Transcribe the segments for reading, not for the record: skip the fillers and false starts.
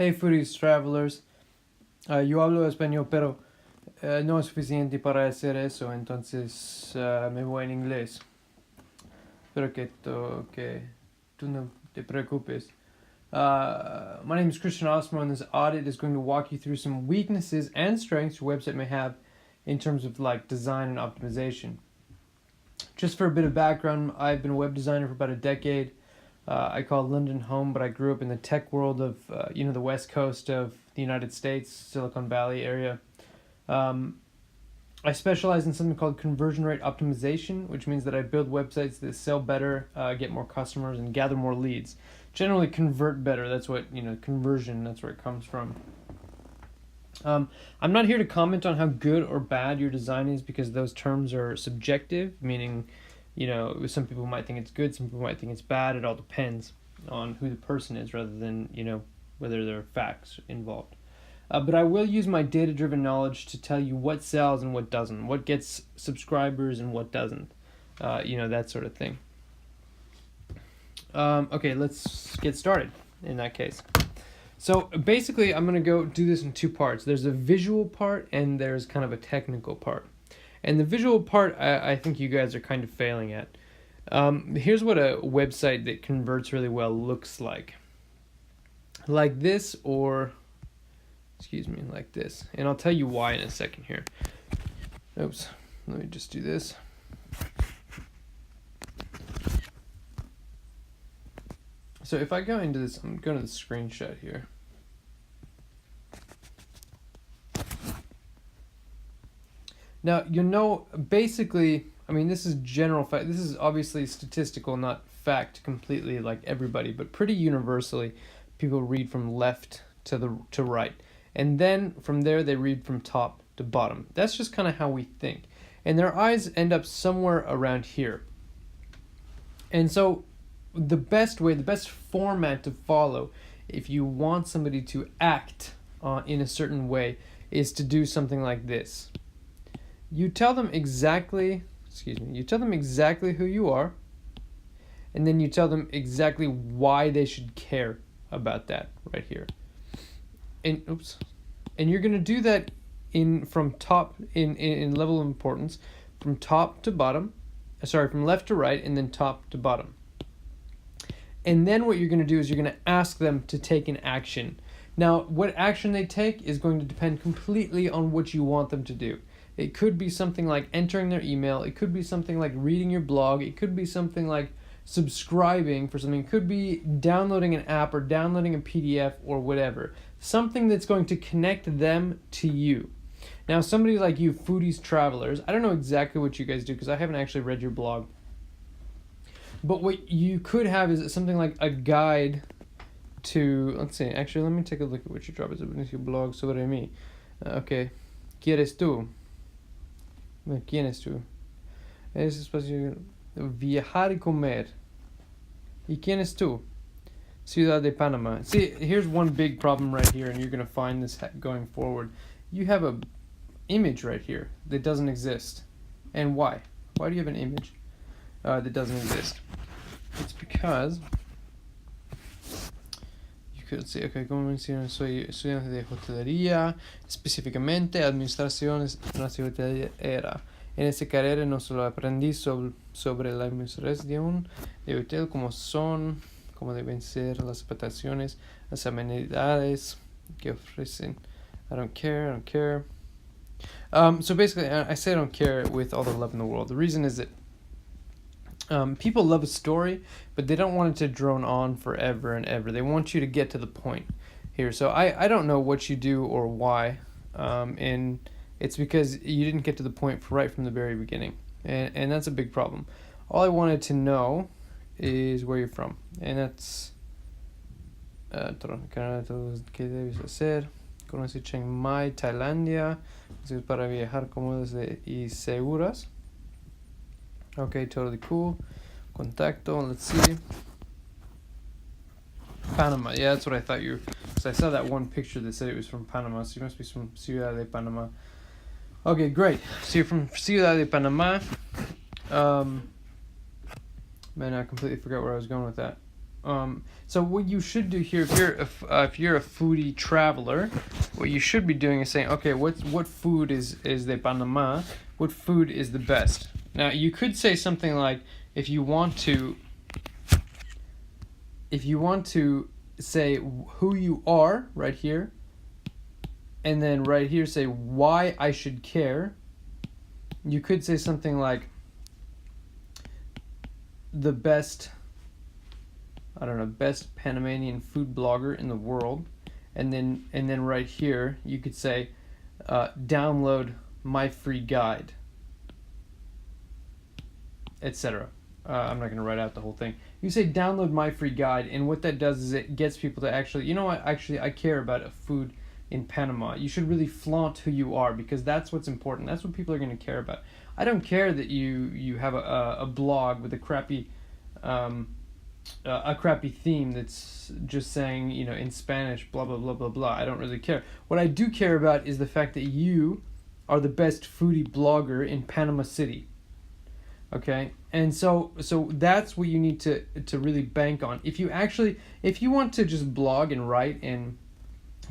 Hey foodies, travelers. Yo hablo español, pero no es suficiente para hacer eso, entonces me voy en inglés. Espero que tú no te preocupes. My name is Christian Osmo, and this audit is going to walk you through some weaknesses and strengths your website may have in terms of like design and optimization. Just for a bit of background, I've been a web designer for about a decade. I call London home, but I grew up in the tech world of the West Coast of the United States, Silicon Valley area. I specialize in something called conversion rate optimization, which means that I build websites that sell better, get more customers, and gather more leads. Generally, convert better. That's what conversion. That's where it comes from. I'm not here to comment on how good or bad your design is because those terms are subjective, meaning, some people might think it's good, some people might think it's bad. It all depends on who the person is rather than, whether there are facts involved. But I will use my data-driven knowledge to tell you what sells and what doesn't, what gets subscribers and what doesn't, that sort of thing. Okay, let's get started in that case. So basically, I'm going to go do this in two parts. There's a visual part and there's kind of a technical part. And the visual part, I think you guys are kind of failing at. Here's what a website that converts really well looks like. Like this like this. And I'll tell you why in a second here. Oops, let me just do this. So if I go into this, I'm going to the screenshot here. Now, basically, this is general fact. This is obviously statistical, not fact completely like everybody, but pretty universally, people read from left to right. And then from there, they read from top to bottom. That's just kind of how we think. And their eyes end up somewhere around here. And so the best format to follow if you want somebody to act in a certain way is to do something like this. You tell them exactly who you are, and then you tell them exactly why they should care about that right here. And you're going to do that in level of importance from top to bottom, from left to right, and then top to bottom. And then what you're going to do is you're going to ask them to take an action. Now, what action they take is going to depend completely on what you want them to do. It could be something like entering their email. It could be something like reading your blog. It could be something like subscribing for something. It could be downloading an app or downloading a PDF or whatever. Something that's going to connect them to you. Now, somebody like you, foodies, travelers, I don't know exactly what you guys do because I haven't actually read your blog. But what you could have is something like a guide to, let's see, actually, let me take a look at what you drop. Es your blog sobre mí. Okay. ¿Quieres tú? ¿Quién es tú? Es espacio viajar y comer. ¿Y quién es tú? Ciudad de Panama. See, here's one big problem right here, and you're going to find this going forward. You have a image right here that doesn't exist. And why? Why do you have an image that doesn't exist? It's because you could say, okay, como mencioné, soy estudiante de hotelería, específicamente administración en la hotelera. En esta carrera no solo aprendí sobre la administración de hotel, cómo deben ser las habitaciones, las amenidades que ofrecen. I don't care. So basically, I say I don't care with all the love in the world. The reason is that people love a story, but they don't want it to drone on forever and ever. They want you to get to the point here. So I don't know what you do or why, and it's because you didn't get to the point right from the very beginning, and that's a big problem. All I wanted to know is where you're from, and that's ¿qué debes hacer? Conocí Chiang Mai, Tailandia, para viajar cómodas y seguras. Okay, totally cool. Contacto, let's see. Panama, yeah, that's what I thought because I saw that one picture that said it was from Panama, so you must be from Ciudad de Panama. Okay, great. So you're from Ciudad de Panama. Man, I completely forgot where I was going with that. So what you should do here, if you're a foodie traveler, what you should be doing is saying, okay, what food is de Panama? What food is the best? Now you could say something like, if you want to say who you are right here, and then right here say why I should care. You could say something like the best, I don't know, best Panamanian food blogger in the world, and then right here you could say download my free guide, etc. I'm not going to write out the whole thing. You say download my free guide, and what that does is it gets people to actually, you know what, actually I care about a food in Panama. You should really flaunt who you are, because that's what's important. That's what people are going to care about. I don't care that you have a blog with a crappy theme that's just saying, in Spanish, blah blah blah blah blah. I don't really care. What I do care about is the fact that you are the best foodie blogger in Panama City. Okay, and so that's what you need to really bank on. If you want to just blog and write and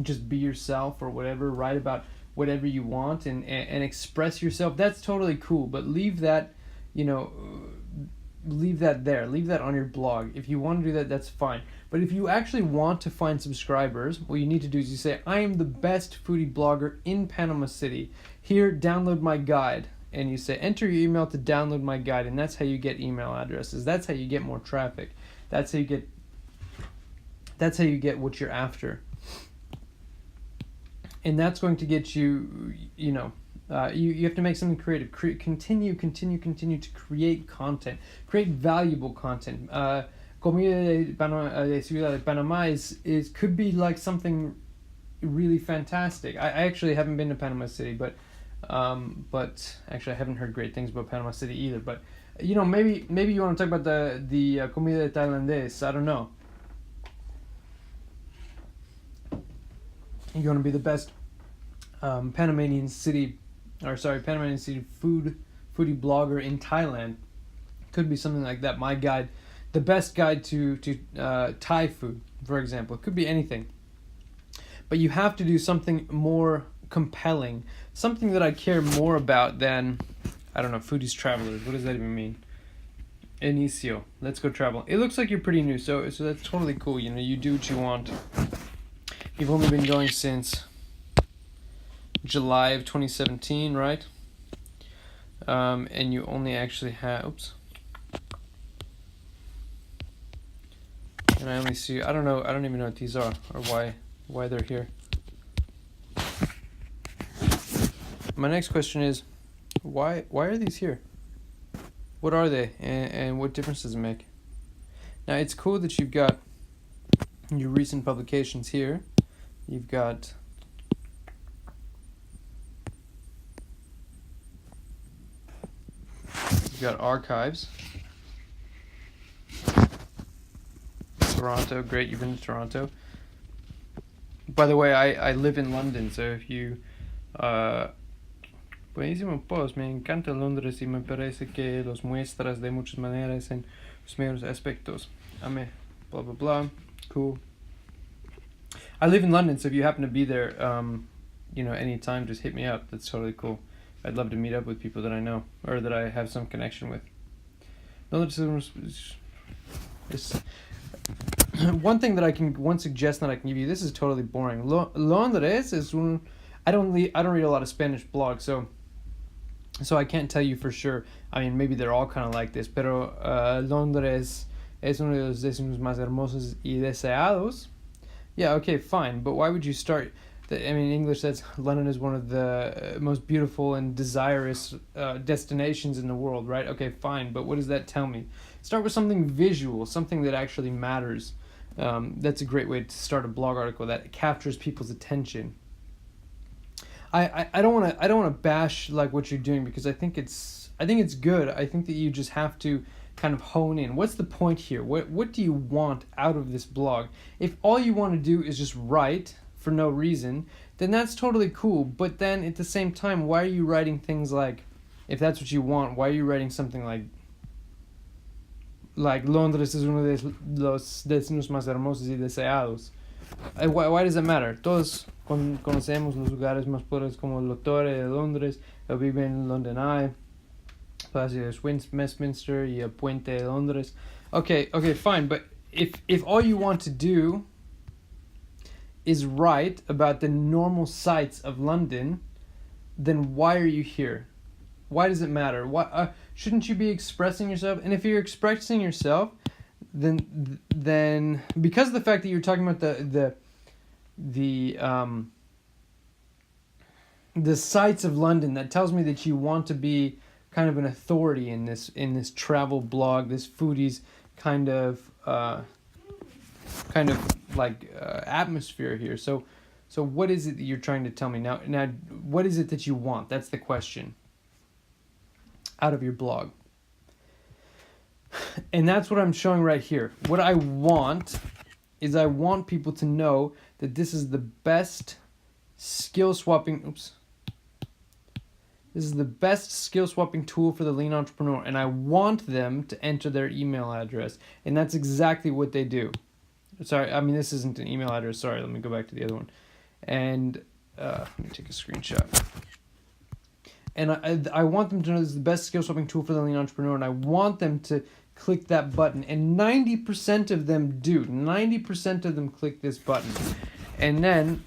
just be yourself or whatever, write about whatever you want and express yourself, that's totally cool. But leave that, leave that there. Leave that on your blog. If you want to do that, that's fine. But if you actually want to find subscribers, what you need to do is you say, I am the best foodie blogger in Panama City. Here, download my guide. And you say, enter your email to download my guide, and that's how you get email addresses. That's how you get more traffic. That's how you get what you're after. And that's going to get you, you have to make something creative. Continue to create content. Create valuable content. Comida de Ciudad de Panama is could be like something really fantastic. I actually haven't been to Panama City, but actually I haven't heard great things about Panama City either. But maybe you want to talk about the comida de Tailandés. I don't know. You want to be the best Panamanian City foodie blogger in Thailand. Could be something like that. My guide, the best guide to Thai food, for example. It could be anything. But you have to do something more compelling, something that I care more about than, I don't know, foodies travelers. What does that even mean? Inicio, let's go travel. It looks like you're pretty new, so that's totally cool. You do what you want. You've only been going since July of 2017, right? And you only actually have, oops. And I only see, I don't even know what these are or why they're here. My next question is, why are these here? What are they, and what difference does it make? Now, it's cool that you've got your recent publications here. You've got archives. Toronto, great, you've been to Toronto. By the way, I live in London, so if you... buenísimo post, me encanta Londres y me parece que los muestras de muchas maneras en los mejores aspectos. Ame, blah blah blah, cool. I live in London, so if you happen to be there, anytime, just hit me up. That's totally cool. I'd love to meet up with people that I know or that I have some connection with. One suggestion that I can give you. This is totally boring. Londres is un. I don't read a lot of Spanish blogs, so I can't tell you for sure. I mean, maybe they're all kind of like this, pero Londres es uno de los destinos más hermosos y deseados. Yeah, okay, fine, but why would you start... in English says London is one of the most beautiful and desirous destinations in the world, right? Okay, fine, but what does that tell me? Start with something visual, something that actually matters. That's a great way to start a blog article that captures people's attention. I don't want to bash like what you're doing, because I think it's good. I think that you just have to kind of hone in. What's the point here? What do you want out of this blog? If all you want to do is just write for no reason, then that's totally cool. But then at the same time, why are you writing things like, if that's what you want, why are you writing something like Londres es uno de los destinos más hermosos y deseados. Why does it matter? Todos conocemos los lugares más pobres como la Torre de Londres, el vive en London Eye, Palacio de Westminster y el Puente de Londres. Okay, fine, but if all you want to do is write about the normal sights of London, then why are you here? Why does it matter? Why shouldn't you be expressing yourself? And if you're expressing yourself, then because of the fact that you're talking about the sights of London, that tells me that you want to be kind of an authority in this travel blog, this foodies kind of atmosphere here. So what is it that you're trying to tell me now? What is it that you want? That's the question. Out of your blog. And that's what I'm showing right here. What I want is I want people to know that this is the best skill swapping. This is the best skill swapping tool for the lean entrepreneur, and I want them to enter their email address, and that's exactly what they do. Sorry, I mean this isn't an email address. Sorry, let me go back to the other one, and let me take a screenshot. And I want them to know this is the best skill swapping tool for the lean entrepreneur, and I want them to click that button. And 90% of them do. 90% of them click this button. And then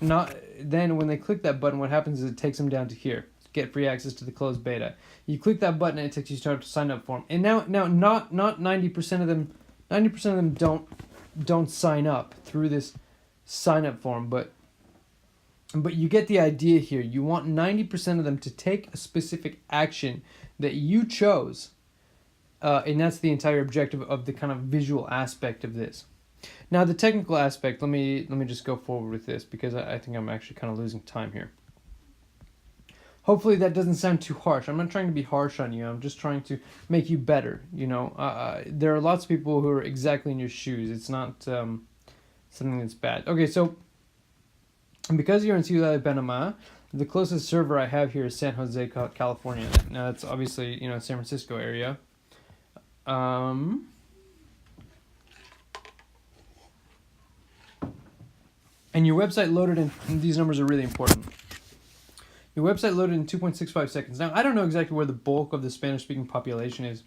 when they click that button, what happens is it takes them down to here. Get free access to the closed beta. You click that button and it takes you to sign up form. And now not 90% of them 90% of them don't sign up through this sign up form, but you get the idea here. You want 90% of them to take a specific action that you chose, and that's the entire objective of the kind of visual aspect of this. Now, the technical aspect, let me just go forward with this because I think I'm actually kind of losing time here. Hopefully that doesn't sound too harsh. I'm not trying to be harsh on you. I'm just trying to make you better. You know, there are lots of people who are exactly in your shoes. It's not something that's bad. Okay, so because you're in Ciudad de Panama, the closest server I have here is San Jose, California. Now that's obviously, San Francisco area. And your website loaded in, these numbers are really important. Your website loaded in 2.65 seconds. Now, I don't know exactly where the bulk of the Spanish-speaking population is,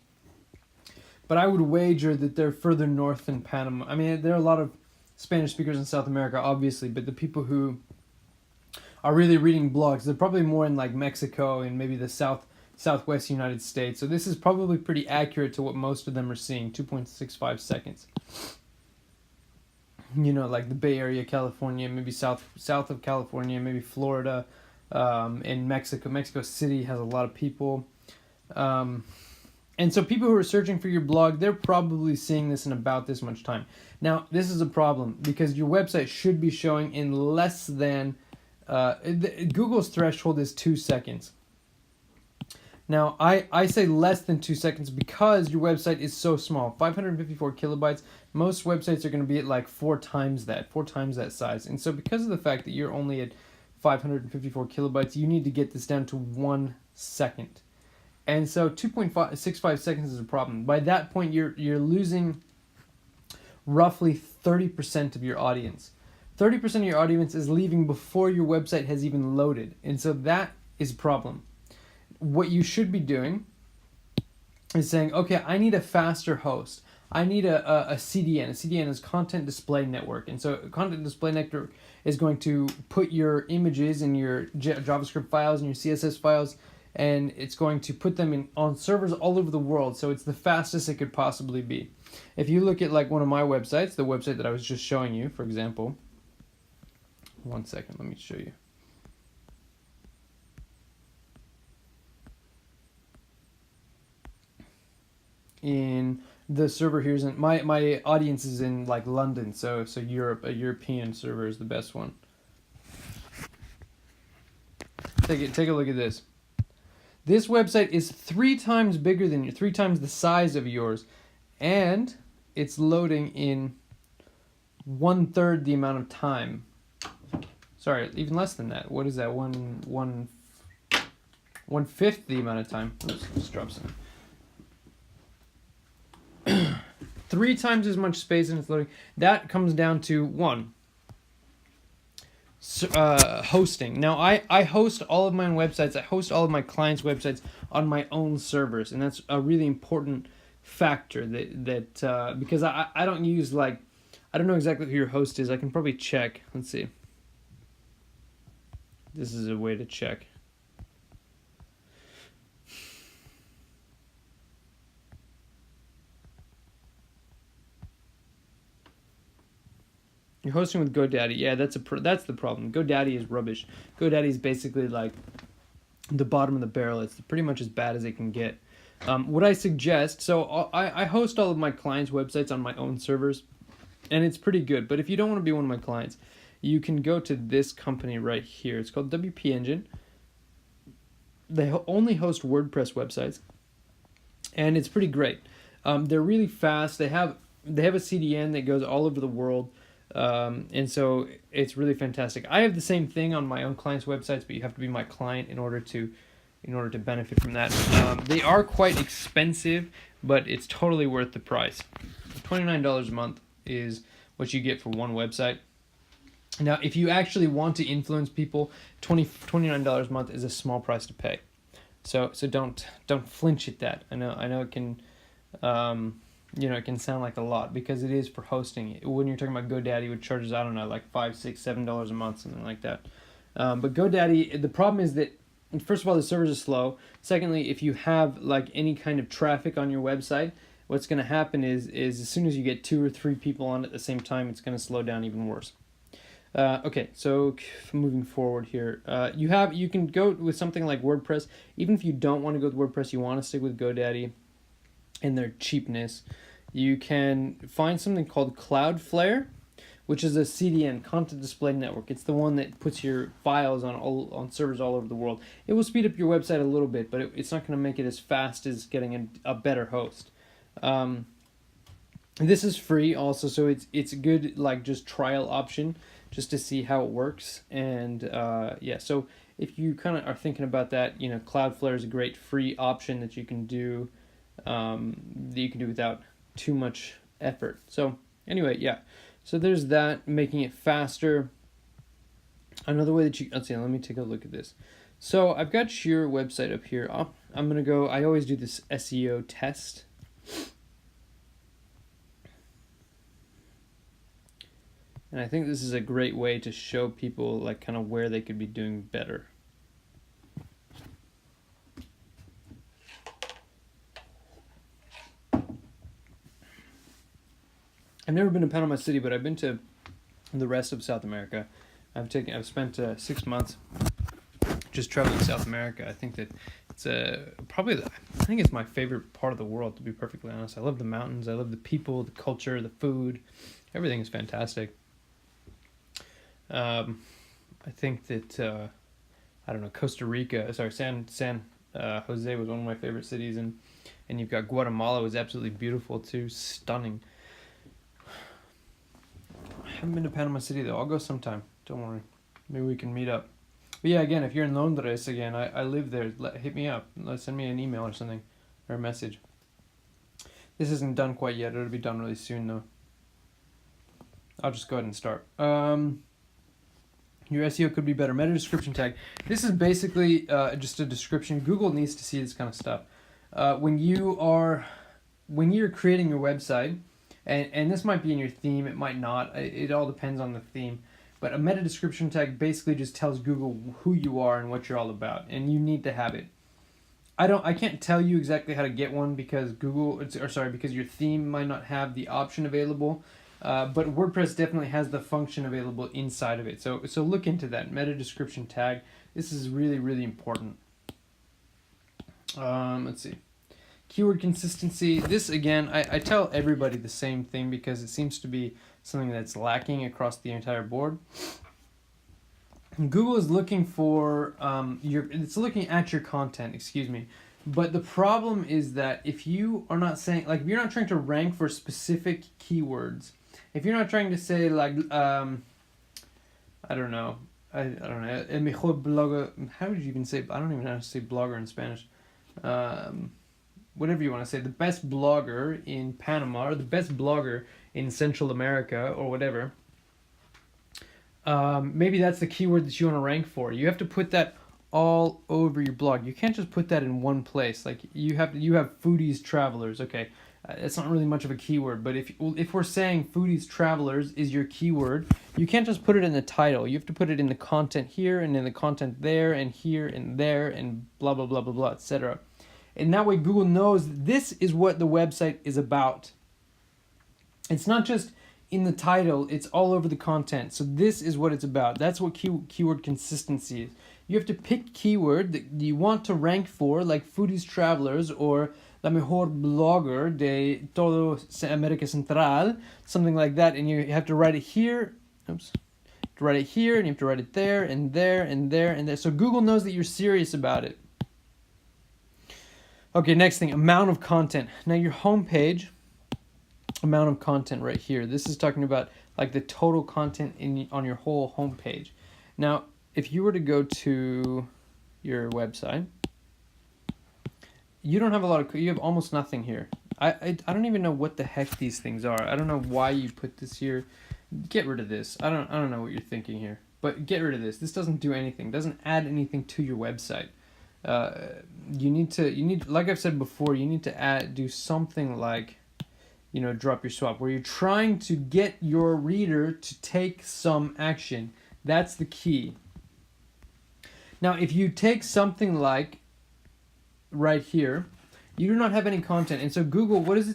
but I would wager that they're further north than Panama. I mean, there are a lot of Spanish speakers in South America, obviously, but the people who are really reading blogs, they're probably more in like Mexico and maybe the southwest United States. So this is probably pretty accurate to what most of them are seeing, 2.65 seconds. Like the Bay Area, California, maybe south of California, maybe Florida, and Mexico. Mexico City has a lot of people. And so people who are searching for your blog, they're probably seeing this in about this much time. Now, this is a problem because your website should be showing in less than... Google's threshold is 2 seconds. Now, I say less than 2 seconds because your website is so small. 554 kilobytes. Most websites are going to be at like 4 times that size. And so because of the fact that you're only at 554 kilobytes, you need to get this down to 1 second. And so 2.65 seconds is a problem. By that point, you're losing roughly 30% of your audience. 30% of your audience is leaving before your website has even loaded. And so that is a problem. What you should be doing is saying, okay, I need a faster host. I need a CDN. A CDN is Content Display Network. And so Content Display Network is going to put your images and your JavaScript files and your CSS files, and it's going to put them on servers all over the world. So it's the fastest it could possibly be. If you look at like one of my websites, the website that I was just showing you, for example. 1 second, let me show you. In the server here is in my audience is in like London, so Europe, a European server is the best one. Take a look at this. This website is 3 times bigger than 3 times the size of yours, and it's loading in 1/3 the amount of time. Sorry, even less than that. What is that? 1/5 the amount of time. Oops, let's drop some. 3 times as much space and it's loading. That comes down to one, hosting. Now I host all of my own websites. I host all of my clients' websites on my own servers, and that's a really important factor that because I don't use like, I don't know exactly who your host is. I can probably check. Let's see. This is a way to check. You're hosting with GoDaddy. Yeah, that's the problem. GoDaddy is rubbish. GoDaddy is basically like the bottom of the barrel. It's pretty much as bad as it can get. What I suggest, so I host all of my clients' websites on my own servers, and it's pretty good. But if you don't want to be one of my clients, you can go to this company right here. It's called WP Engine. They only host WordPress websites, and it's pretty great. They're really fast. They have a CDN that goes all over the world. And so it's really fantastic. I have the same thing on my own clients' websites, but you have to be my client in order to benefit from that. They are quite expensive, but it's totally worth the price. $29 a month is what you get for one website. Now, if you actually want to influence people, $29 a month is a small price to pay. So don't flinch at that. I know it can. It can sound like a lot because it is for hosting. When you're talking about GoDaddy, which charges, I don't know, like $5, $6, $7 a month, something like that. But GoDaddy, the problem is that, first of all, the servers are slow. Secondly, if you have like any kind of traffic on your website, what's going to happen is as soon as you get 2 or 3 people on at the same time, it's going to slow down even worse. Okay, so moving forward here, you can go with something like WordPress. Even if you don't want to go with WordPress, you want to stick with GoDaddy and their cheapness. You can find something called Cloudflare, which is a CDN, Content Display Network. It's the one that puts your files on servers all over the world. It will speed up your website a little bit, but it's not going to make it as fast as getting a better host. This is free also, so it's a good like just trial option just to see how it works. And so if you kind of are thinking about that, Cloudflare is a great free option that you can do without too much effort. So anyway, yeah. So there's that, making it faster. Another way that let's see, let me take a look at this. So I've got your website up here. I'm going to go, I always do this SEO test. And I think this is a great way to show people like kind of where they could be doing better. I've never been to Panama City, but I've been to the rest of South America. I've spent 6 months just traveling South America. I think that it's I think it's my favorite part of the world, to be perfectly honest. I love the mountains. I love the people, the culture, the food. Everything is fantastic. I think that I don't know, San Jose was one of my favorite cities, and you've got Guatemala was absolutely beautiful too, stunning. I haven't been to Panama City though. I'll go sometime. Don't worry. Maybe we can meet up. But yeah, again, if you're in Londres again, I live there. Hit me up. Send me an email or something, or a message. This isn't done quite yet. It'll be done really soon though. I'll just go ahead and start. Your SEO could be better. Meta description tag. This is basically just a description. Google needs to see this kind of stuff. When you're creating your website, and this might be in your theme, it might not. It all depends on the theme. But a meta description tag basically just tells Google who you are and what you're all about, and you need to have it. I can't tell you exactly how to get one because because your theme might not have the option available. But WordPress definitely has the function available inside of it. So look into that meta description tag. This is really, really important. Let's see. Keyword consistency. This again, I tell everybody the same thing because it seems to be something that's lacking across the entire board. Google is looking for it's looking at your content, excuse me. But the problem is that if you are not saying, like, if you're not trying to rank for specific keywords, if you're not trying to say like I don't know, el mejor blogger, how would you even say, I don't even know how to say blogger in Spanish. whatever you want to say, the best blogger in Panama or the best blogger in Central America or whatever, maybe that's the keyword that you want to rank for. You have to put that all over your blog. You can't just put that in one place. Like you have foodies travelers. Okay, it's not really much of a keyword, but if we're saying foodies travelers is your keyword, you can't just put it in the title. You have to put it in the content here and in the content there and here and there and blah blah blah blah blah, etc. And that way Google knows this is what the website is about. It's not just in the title, it's all over the content. So this is what it's about. That's what keyword consistency is. You have to pick keyword that you want to rank for, like foodies travelers or la mejor blogger de todo America Central, something like that, and you have to write it here. Oops. To write it here, and you have to write it there and there and there and there. So Google knows that you're serious about it. Okay, next thing, amount of content. Now your homepage, amount of content right here. This is talking about like the total content on your whole homepage. Now, if you were to go to your website, you don't have a lot of, you have almost nothing here. I don't even know what the heck these things are. I don't know why you put this here. Get rid of this. I don't know what you're thinking here. But get rid of this. This doesn't do anything. Doesn't add anything to your website. You need like I've said before, you need to do something like, drop your swap, where you're trying to get your reader to take some action. That's the key. Now, if you take something like right here, you do not have any content, and so Google, what is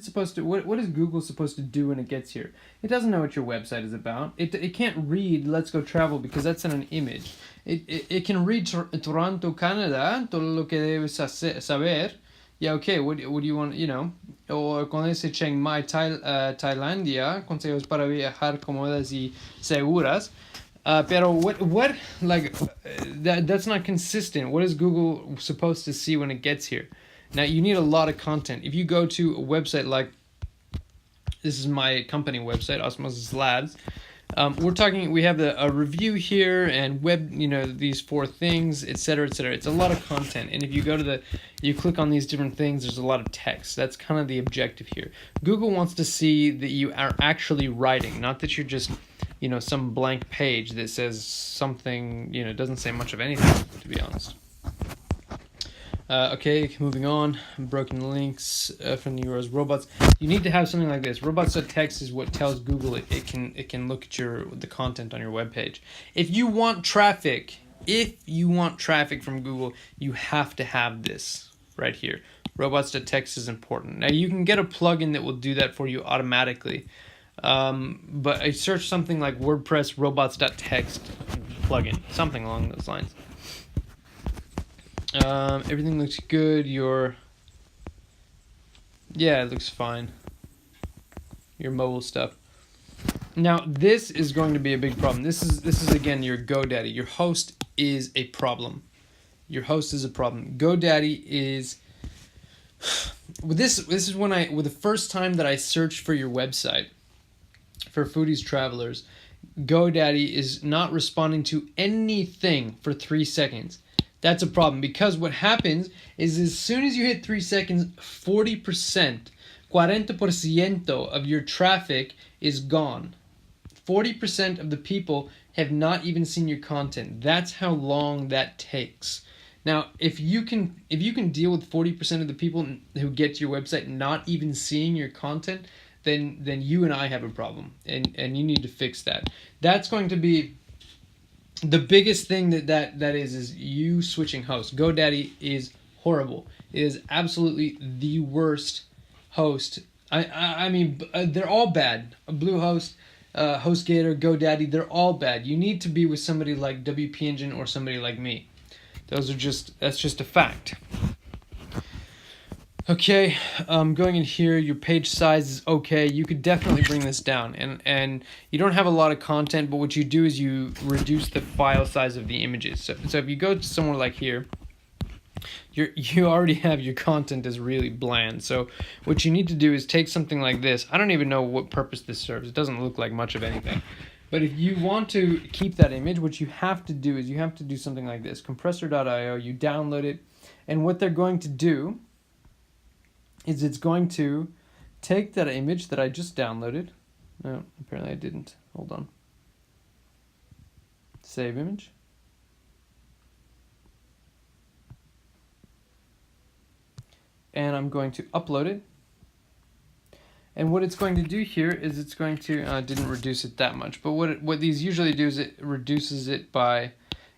Google supposed to do when it gets here? It doesn't know what your website is about. It can't read Let's Go Travel because that's in an image. It can read Toronto, Canada, todo lo que debes saber. Yeah, okay, what do you want, o conoce Chiang Mai, Tailandia, consejos para viajar cómodas y seguras. Pero what that's not consistent. What is Google supposed to see when it gets here? Now you need a lot of content. If you go to a website like, this is my company website, Osmosis Labs. We have a review here and web, these 4 things, etc., etc. It's a lot of content, and if you go to you click on these different things, there's a lot of text. That's kind of the objective here. Google wants to see that you are actually writing, not that you're just, some blank page that says something, doesn't say much of anything, to be honest. Okay, moving on. Broken links from the URLs. Robots. You need to have something like this. Robots.txt is what tells Google it can look at the content on your webpage. If you want traffic from Google, you have to have this right here. Robots.txt is important. Now you can get a plugin that will do that for you automatically. But I searched something like WordPress robots.txt plugin, something along those lines. Everything looks good. It looks fine. Your mobile stuff. Now this is going to be a big problem. This is again your GoDaddy. Your host is a problem. GoDaddy is. This is the first time that I searched for your website for Foodies Travelers. GoDaddy is not responding to anything for 3 seconds. That's a problem, because what happens is as soon as you hit 3 seconds, 40% of your traffic is gone. 40% of the people have not even seen your content. That's how long that takes. Now, if you can deal with 40% of the people who get to your website not even seeing your content, then you and I have a problem, and you need to fix that. That's going to be the biggest thing that is you switching hosts. GoDaddy is horrible. It is absolutely the worst host. I mean, they're all bad. Bluehost, HostGator, GoDaddy, they're all bad. You need to be with somebody like WP Engine or somebody like me. That's just a fact. Okay, going in here, your page size is okay. You could definitely bring this down, and you don't have a lot of content, but what you do is you reduce the file size of the images. So if you go to somewhere like here, you already have your content is really bland. So what you need to do is take something like this. I don't even know what purpose this serves. It doesn't look like much of anything. But if you want to keep that image, what you have to do is you have to do something like this. Compressor.io, you download it, and what they're going to do is it's going to take that image that I just downloaded. No, apparently I didn't. Hold on. Save image. And I'm going to upload it. And what it's going to do here is it's going to, didn't reduce it that much, but what these usually do is it reduces it by,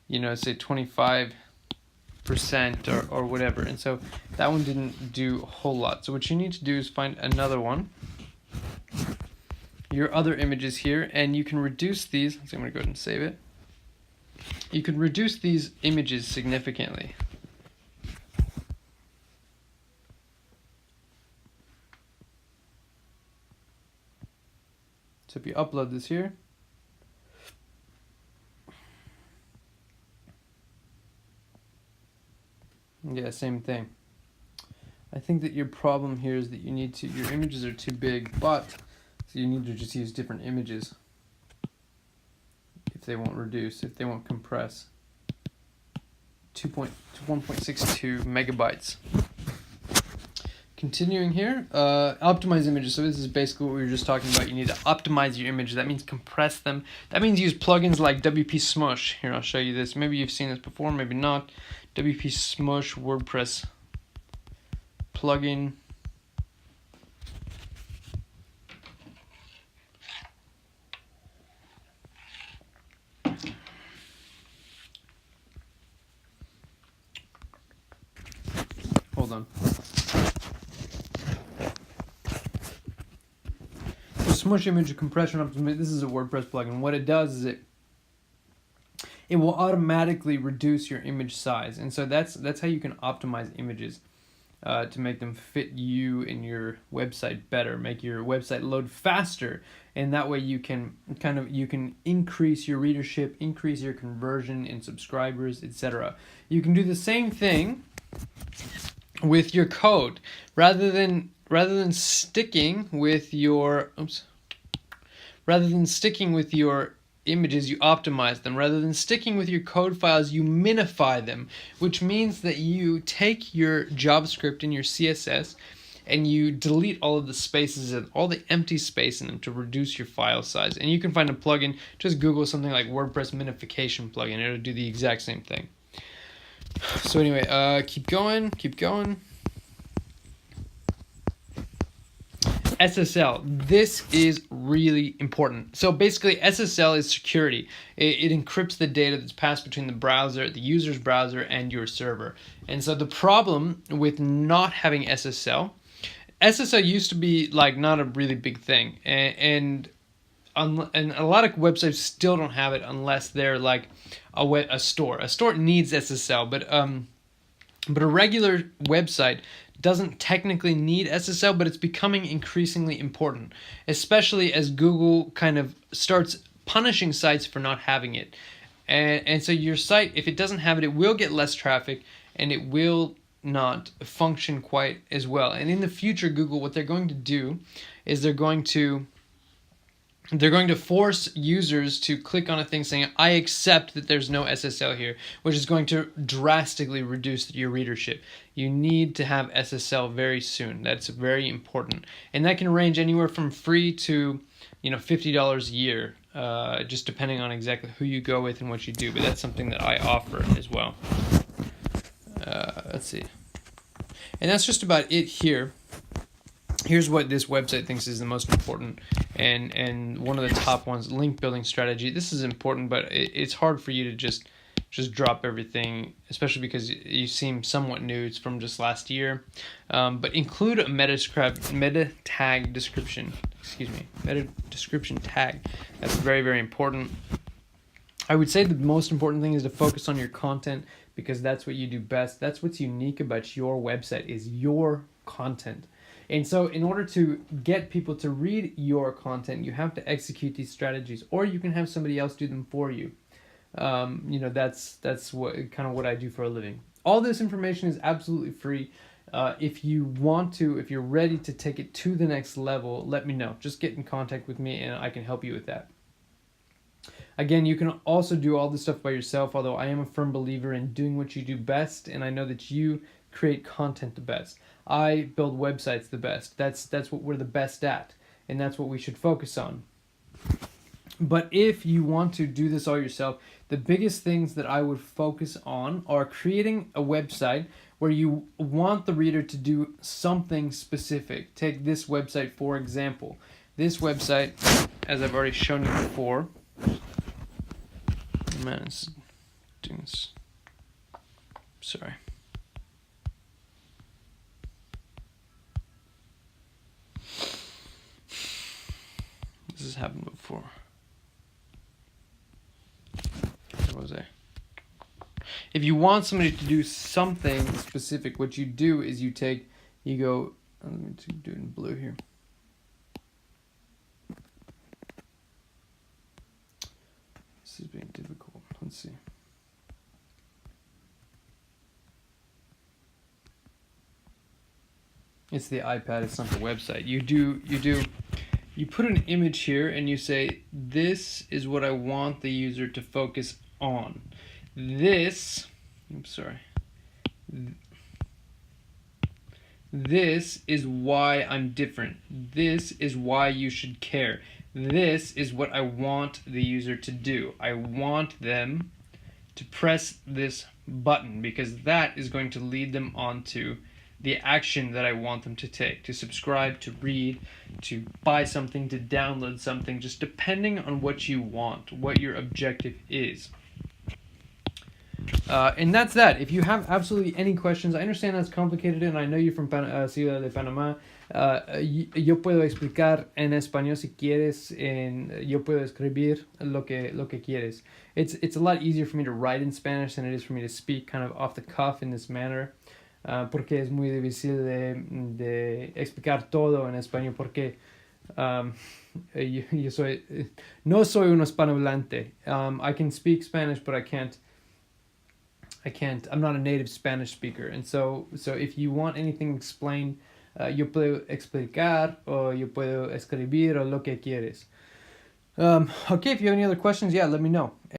say 25% or whatever. And so that one didn't do a whole lot. So what you need to do is find another one, your other images here, and you can reduce these. So I'm going to go ahead and save it. You can reduce these images significantly. So if you upload this here, yeah, same thing. I think that your problem here is that your images are too big, so you need to just use different images if they won't reduce, if they won't compress. 1.62 megabytes. Continuing here, optimize images. So this is basically what we were just talking about. You need to optimize your images. That means compress them. That means use plugins like WP Smush. Here, I'll show you this. Maybe you've seen this before, maybe not. WP Smush WordPress plugin. Hold on. Smush image compression optimization. This is a WordPress plugin. What it does is it will automatically reduce your image size, and so that's how you can optimize images to make them fit you and your website better, make your website load faster, and that way you can increase your readership, increase your conversion in subscribers, etc. You can do the same thing with your code, rather than sticking with your images, you optimize them. Rather than sticking with your code files, you minify them, which means that you take your JavaScript and your CSS and you delete all of the spaces and all the empty space in them to reduce your file size. And you can find a plugin, just Google something like WordPress minification plugin. It'll do the exact same thing. So anyway, keep going. SSL. This is really important. So basically, SSL is security. It encrypts the data that's passed between the browser, the user's browser, and your server. And so the problem with not having SSL used to be like not a really big thing, and a lot of websites still don't have it unless they're like a store. A store needs SSL, but a regular website doesn't technically need SSL, but it's becoming increasingly important, especially as Google kind of starts punishing sites for not having it. And so your site, if it doesn't have it, it will get less traffic and it will not function quite as well. And in the future, Google, what they're going to do is they're going to force users to click on a thing saying, I accept that there's no SSL here, which is going to drastically reduce your readership. You need to have SSL very soon. That's very important. And that can range anywhere from free to $50 a year, just depending on exactly who you go with and what you do. But that's something that I offer as well. Let's see. And that's just about it here. Here's what this website thinks is the most important, and one of the top ones, link building strategy. This is important, but it's hard for you to just drop everything, especially because you seem somewhat new. It's from just last year. But include a meta description tag. That's very, very important. I would say the most important thing is to focus on your content, because that's what you do best. That's what's unique about your website, is your content. And so in order to get people to read your content, you have to execute these strategies, or you can have somebody else do them for you. That's what I do for a living. All this information is absolutely free. If you're ready to take it to the next level, let me know. Just get in contact with me and I can help you with that. Again, you can also do all this stuff by yourself, although I am a firm believer in doing what you do best, and I know that you create content the best. I build websites the best. That's what we're the best at, and that's what we should focus on. But if you want to do this all yourself, the biggest things that I would focus on are creating a website where you want the reader to do something specific. Take this website for example. This website, as I've already shown you before, man, it's doing this. Sorry. This has happened before. Where was I? If you want somebody to do something specific, what you do is you go, let me do it in blue here. This is being difficult. Let's see. It's the iPad, it's not the website. You put an image here and you say, this is what I want the user to focus on. This is why I'm different. This is why you should care. This is what I want the user to do. I want them to press this button because that is going to lead them on to the action that I want them to take, to subscribe, to read, to buy something, to download something, just depending on what you want, what your objective is. And that's that. If you have absolutely any questions, I understand that's complicated and I know you're from Ciudad de Panamá. Yo puedo explicar en español si quieres, yo puedo escribir lo que quieres. It's a lot easier for me to write in Spanish than it is for me to speak kind of off the cuff in this manner. Porque es muy difícil de explicar todo en español porque no soy un hispanohablante. I can speak Spanish, but I'm not a native Spanish speaker. And so if you want anything explained, yo puedo explicar o yo puedo escribir o lo que quieres. Okay, if you have any other questions, let me know.